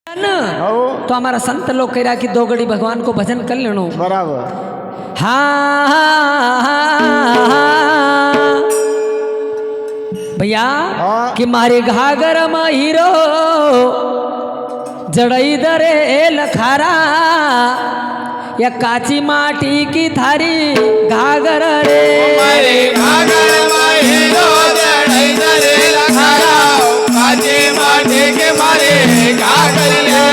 तो हमारा संत लोग कह रहा कि दो घड़ी भगवान को भजन कर लेनो बराबर। हाँ भैया कि मारे घागर में हीरो जड़ई दरे लखारा या काची माटी की थारी घागर रे मारे घागर में हीरो जड़ई दरे लखारा काची माटी के मारे घागर रे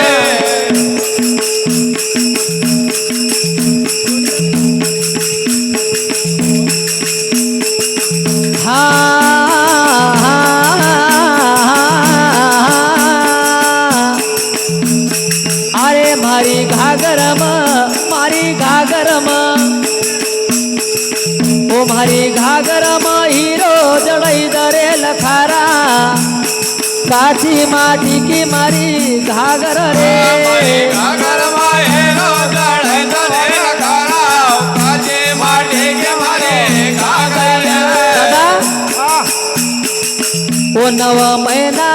अरे मारी घागरम ओ मारी घागरम हीरो जड़ई दरे लखारा काची माटी की मारी घागर रे घागर में हीरो जड़ई दरे लखारा काची माटी के मारे घागर रे ओ नव महीना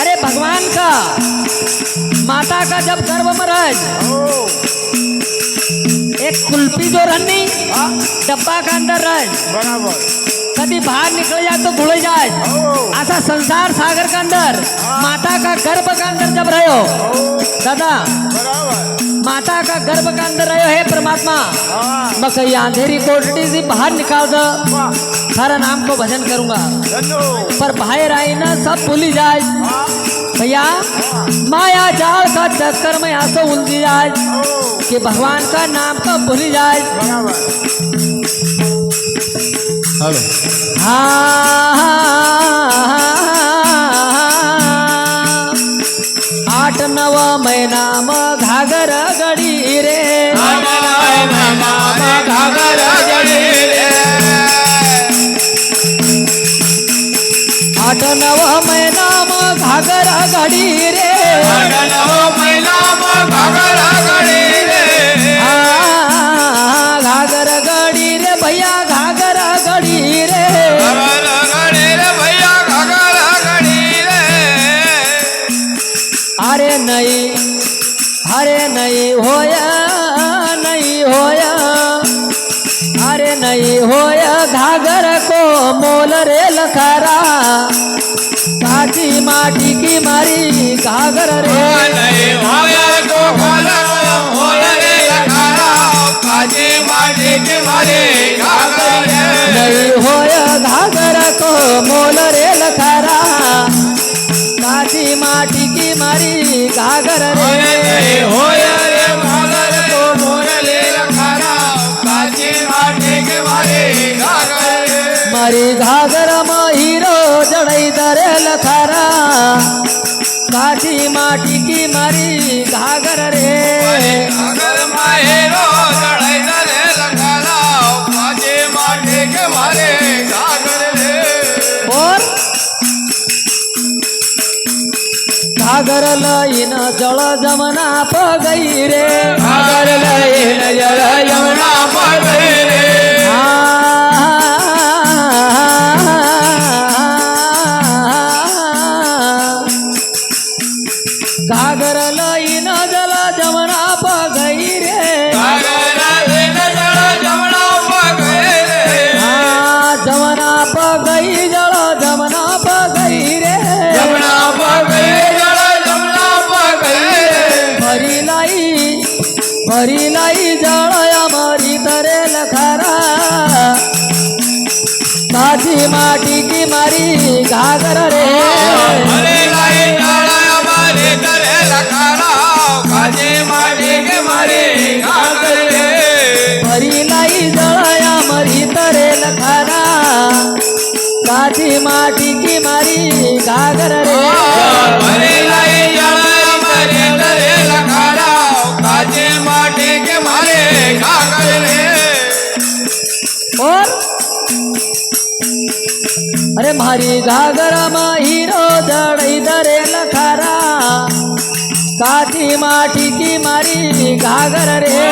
अरे भगवान का माता का जब गर्भ में रहे एक कुल्फी जो रहनी डब्बा का अंदर रहे बराबर। कभी बाहर निकल जाए तो भूल जाए ऐसा संसार सागर का अंदर माता का गर्भ का अंदर जब रहे हो दादा बराबर। माता का गर्भ का अंदर रहे है परमात्मा मैं कहीं अंधेरी कोठरी से बाहर निकाल दो सारा नाम को भजन करूंगा पर बाहर आई ना सब भूली जाए भैया माया जाल का चक्कर में यहाँ से उलझी जाए कि भगवान का नाम का भूली जाए आठ नव महीना में घागर गड़ी रे घागर गड़ी रे आठ नव महीना में घागर गड़ी रे महिला घागर गड़ी रे घागर गड़ी रे भैया घागर गड़ी रे घागर गड़ी रे भैया घागर गड़ी रे अरे नहीं होया अरे नहीं होया घागर को मोल रे लखारा काची माटी की मारी घागर रे नहीं होया को होया रे लखारा काची माटी के मारे घागर रे नहीं होया घागर को मोल रे लखारा काची माटी की मारी घागर रे नहीं होया रे घागर को मोया रे लखारा काची माटी के मारे घागर रे मारी घागर में हीरो जड़ई दरे लखारा काची माटी की मारी घागर रे घागर में हीरो जड़ई दरे लखारा काची माटी के मारे घागर रे और घागर लईन जल जमना पगई रे घागर लईन जल जमना पगई रे घागर लईन जल जमना पगई रे घागर लईन जल जमना पगई रे जमना पगई जल जमना पगई रे जमना पगई जल जमना पगई रे भरी लाई जल अमरी तरे लखारा काची माटी की मारी घागर रे भरी लाई जल अमरी तरे लखारा काची माटी के मारी घागर रे भरी लाई जल अमरी तरे लखारा काची माटी की मारी घागर रे भरी लाई जल अमरी तरे लखारा काची माटी के मारे घागर रे और अरे मारी घागर में हीरो जड़ई दरे लखारा काची माटी की मारी घागर रे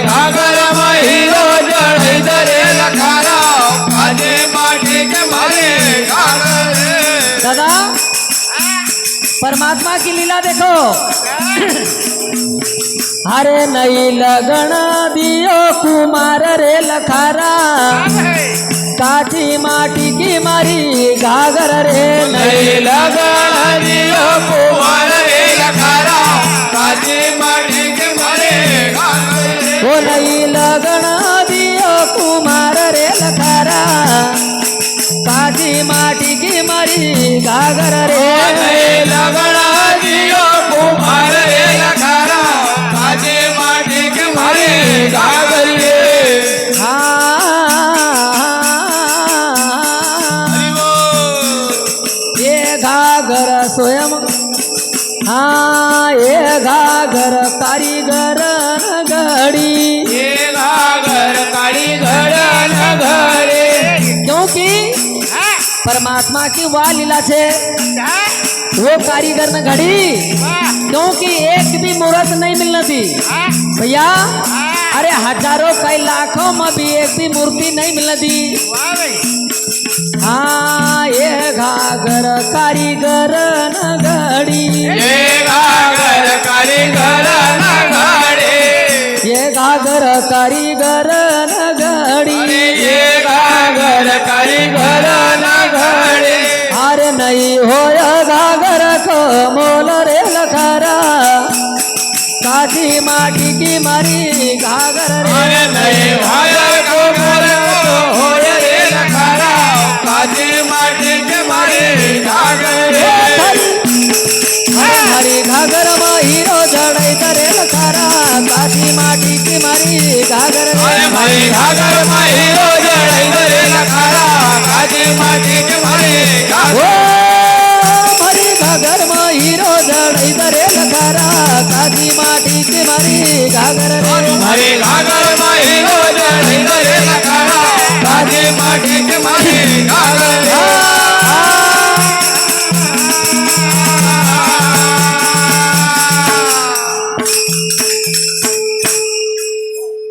घागर में हीरो जड़ई दरे लखारा काची माटी के मारे घागर रे दादा परमात्मा की लीला देखो। अरे नई लगन दियो कुमार रे लखारा, काठी माटी की मारी घाघर रे नई लगन दियो कुमार रे लखारा, काची माटी के मारे घाघर ओ नई लगन दियो कुमार रे लखारा, काठी माटी की मारी घाघर रे लगन दियो कुमार रे लखारा, काची माटी के मारे घाघर रे। ये घाघर स्वयं, हाँ ये घाघर कारीगर घड़ी, ये घाघर कारीगर न घरे, क्योंकि परमात्मा की वाह लीला छे वो कारीगर न घड़ी, क्योंकि एक भी मुहूर्त नहीं मिलना थी भैया। अरे हजारों कई लाखों में भी एक भी मूर्ति नहीं मिलना थी। हाँ ये घाघर कारीगर न घड़ी, ये घाघर कारीगर न घड़े, ये घाघर कारीगर न घड़ी, ये घाघर कारीगर न घड़े। अरे नहीं हो घाघर को मोल रे लखारा, काठी माटी की मारी घाघर अरे नहीं भाया को मोर को होय रे लखारा, काची माटी के मारे घाघर रे। हरी घाघर में हीरो जड़ई करे लखारा, काठी माटी की मारी घाघर अरे भाई घाघर में हीरो जड़ई रे लखारा, काची माटी के मारे घाघर। हरी घाघर में हीरो जड़ई करे लखारा, काठी माटी की मारी घाघर हरे घाघर में हीरो जड़ई रे लखारा, काची माटी के मारे घाघर।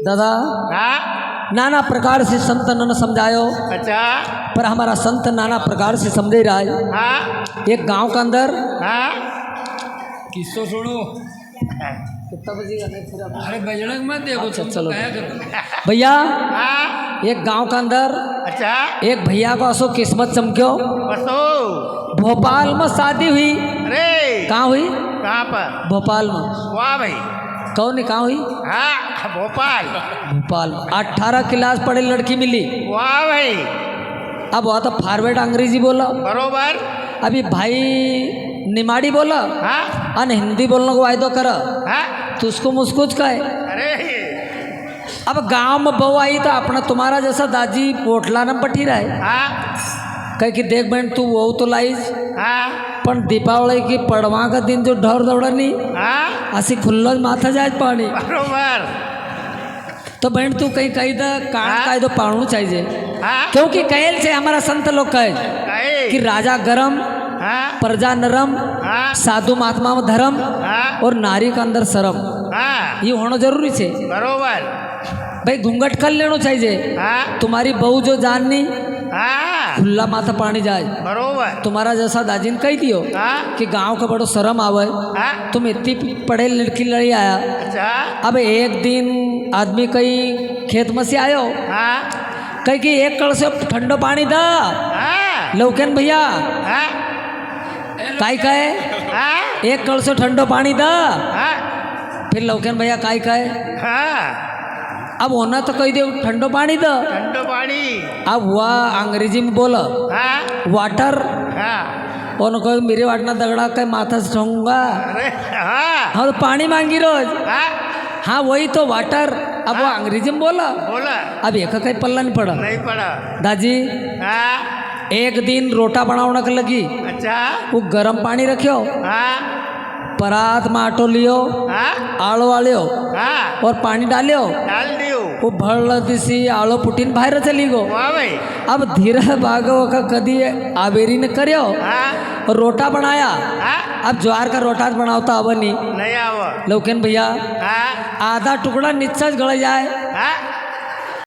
दादा नाना प्रकार से संत न समझायो, अच्छा पर हमारा संत नाना प्रकार से समझे रहा है। हाँ एक गांव के अंदर हाँ किस्सो सुनो। कितना बजेगा नहीं फिर अब? अरे बजरंग मत देखो, अच्छा, तुम चलो। तो कहा करो। भैया हाँ एक गांव के अंदर अच्छा एक भैया को असो किस्मत चमक्यो, बसो। भोपाल में शादी हुई। अरे कहाँ हुई? कहाँ पर? भोपाल में। वाह भाई। कौन नहीं कहाँ हुई? हाँ भोपाल। भोपाल में 18 क्लास पढ़े लड़की मिली। वाह भाई अब वह तो फॉरवर्ड अंग्रेजी बोला, बरोबर। अभी भाई निमाड़ी बोला हाँ और हिंदी बोलने को वायदो कर, हाँ तो उसको मुस्कुच कहे। अरे अब गांव में बहू आई तो अपना तुम्हारा जैसा दादी पोटला न पटी रहे, हाँ कह कि देख बहन तू वो तो लाइज, हाँ पण दीपावली की पड़वा का दिन जो ढोर दौड़नी हाँ असी खुल्लो माथा जाए पानी, बरोबर। तो बहन तू कहीं कही दा कान का दो पाणू चाहिए, हाँ क्योंकि कहल से हमारा संत लोग कहे कहे कि राजा गरम, हाँ प्रजा नरम, हाँ साधु महात्मा में धर्म हाँ और नारी के अंदर शर्म, हाँ ये होना जरूरी है बरोबर। भाई। घूंघट कर लेना चाहिए। हाँ तुम्हारी बहू जो जाननी हाँ खुला माथा पानी जाए, बरोबर। तुम्हारा जैसा दाजी ने कही दियो हाँ कि गांव का बड़ो शर्म आवे, हाँ तुम इतनी पढ़े लड़की लड़ी आया। अच्छा अब एक दिन आदमी कहीं खेत में से आयो, हाँ कही कि एक कड़ से ठंडो पानी दा हाँ लौकेन भैया, हाँ काई कहे हाँ एक कड़ से ठंडो पानी दा, हाँ फिर लौकेन भैया काई कहे। हाँ अब होना तो कही दे ठंडो पानी दा, ठंडो पानी। अब वह अंग्रेजी में बोला हाँ वाटर, हाँ और कहो मेरे वाटना दगड़ा के माथा से ठोंगा, अरे हाँ हाँ तो पानी मांगी रोज, हाँ हाँ वही तो वाटर। अब वो अंग्रेजी में बोला, बोला अब एक कहीं पल्ला नहीं पड़ा। नहीं पड़ा। दादी हाँ एक दिन रोटा बनाने के लगी, अच्छा वो गर्म पानी रखियो, हाँ परात में आटो लियो, हाँ आलो वालियो हाँ और पानी डालियो, डाल दियो। वो भरल दिसी आलो पुटीन बाहर चली गो। वाह भाई। अब धीरे भागो का कदी आबेरी ने करियो हाँ और रोटा बनाया। हाँ अब ज्वार का रोटा बनावता अब नहीं नहीं आव। लौकेन भैया हाँ आधा टुकड़ा नीचा गड़ जाए, हाँ